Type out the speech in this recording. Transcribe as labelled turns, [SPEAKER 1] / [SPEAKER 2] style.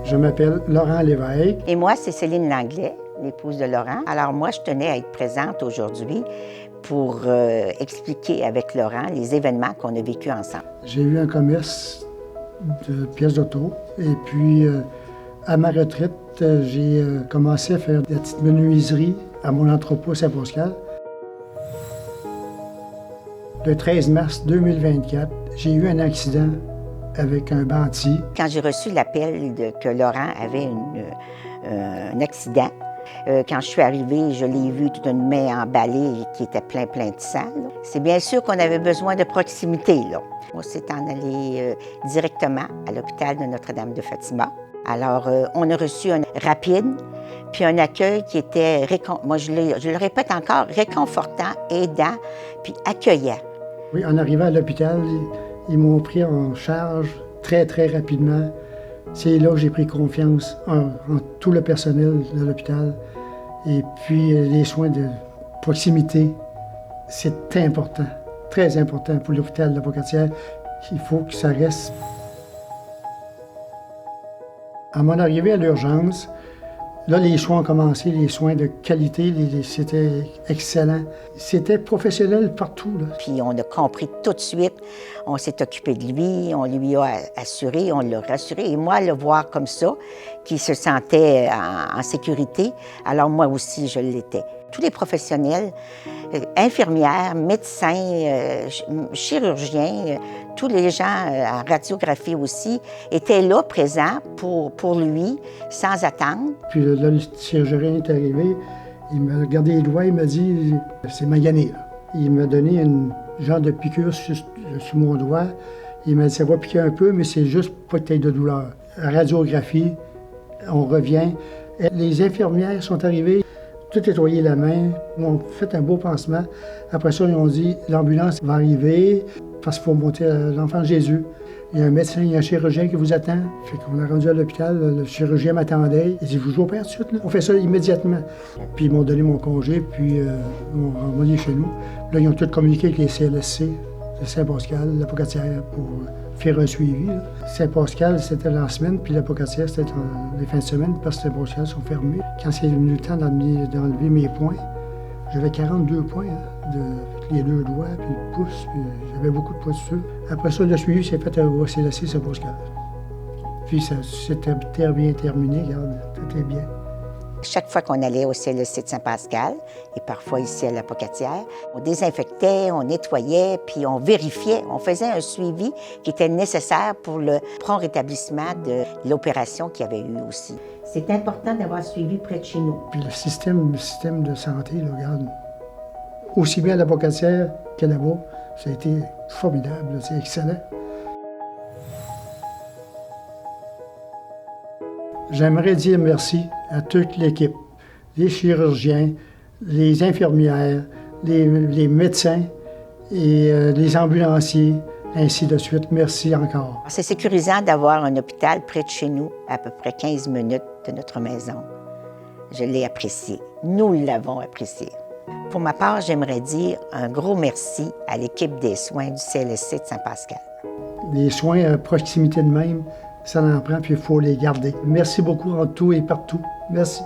[SPEAKER 1] Je m'appelle Laurent Lévesque.
[SPEAKER 2] Et moi, c'est Céline Langlais, l'épouse de Laurent. Alors moi, je tenais à être présente aujourd'hui pour expliquer avec Laurent les événements qu'on a vécus ensemble.
[SPEAKER 1] J'ai eu un commerce de pièces d'auto et puis à ma retraite, j'ai commencé à faire des petites menuiseries à mon entrepôt Saint-Pascal. Le 13 mars 2024, j'ai eu un accident avec un bandit.
[SPEAKER 2] Quand j'ai reçu l'appel que Laurent avait un accident, quand je suis arrivée, je l'ai vu toute une main emballée qui était plein de sang. C'est bien sûr qu'on avait besoin de proximité, là. On s'est en allé directement à l'hôpital de Notre-Dame-de-Fatima. Alors, on a reçu un rapide, puis un accueil qui était, moi je le répète encore, réconfortant, aidant, puis accueillant.
[SPEAKER 1] Oui, en arrivant à l'hôpital, ils m'ont pris en charge très rapidement. C'est là que j'ai pris confiance en tout le personnel de l'hôpital. Et puis les soins de proximité, c'est important, très important pour l'hôpital de la Pocatière. Il faut que ça reste. À mon arrivée à l'urgence, là, les soins ont commencé, les soins de qualité, c'était excellent. C'était professionnel partout, là.
[SPEAKER 2] Puis on a compris tout de suite, on s'est occupé de lui, on lui a assuré, on l'a rassuré. Et moi, le voir comme ça, qu'il se sentait en sécurité, alors moi aussi, je l'étais. Tous les professionnels, infirmières, médecins, chirurgiens, tous les gens en radiographie aussi, étaient là, présents pour lui, sans attendre.
[SPEAKER 1] Puis là, le chirurgien est arrivé, il m'a regardé les doigts, il m'a dit « c'est magané ». Il m'a donné une genre de piqûre sur mon doigt. Il m'a dit « ça va piquer un peu, mais c'est juste pas que tu aies de douleur ». Radiographie, on revient. Et les infirmières sont arrivées, tout nettoyé la main, m'ont fait un beau pansement. Après ça, ils ont dit « l'ambulance va arriver parce qu'il faut monter à l'enfant Jésus ». Il y a un médecin, il y a un chirurgien qui vous attend. Fait qu'on a rendu à l'hôpital, le chirurgien m'attendait. Il dit « je vous opère tout de suite, là. On fait ça immédiatement ». Puis ils m'ont donné mon congé, puis ils m'ont renvoyé chez nous. Là, ils ont tous communiqué avec les CLSC de Saint-Pascal, la Pocatière, pour faire un suivi, là. Saint-Pascal, c'était la semaine, puis la Pocatière, c'était les fins de semaine, parce que Saint-Pascal sont fermés. Quand c'est venu le temps d'enlever mes points, j'avais 42 points, hein, avec les deux doigts, puis le pouce, puis j'avais beaucoup de pointures. Après ça, le suivi s'est fait au CLSC Saint-Pascal. Puis ça s'était bien terminé, regarde, tout est bien.
[SPEAKER 2] Chaque fois qu'on allait au CLSC de Saint-Pascal, et parfois ici à la Pocatière, on désinfectait, on nettoyait, puis on vérifiait, on faisait un suivi qui était nécessaire pour le prompt rétablissement de l'opération qu'il y avait eu aussi. C'est important d'avoir suivi près de chez nous.
[SPEAKER 1] Puis le système de santé, là, regarde, aussi bien à la Pocatière qu'à là-bas, ça a été formidable, c'est excellent. J'aimerais dire merci à toute l'équipe, les chirurgiens, les infirmières, les médecins et les ambulanciers, ainsi de suite. Merci encore.
[SPEAKER 2] C'est sécurisant d'avoir un hôpital près de chez nous, à peu près 15 minutes de notre maison. Je l'ai apprécié. Nous l'avons apprécié. Pour ma part, j'aimerais dire un gros merci à l'équipe des soins du CLSC de Saint-Pascal.
[SPEAKER 1] Les soins à proximité de même, ça en prend, puis il faut les garder. Merci beaucoup en tout et partout. Merci.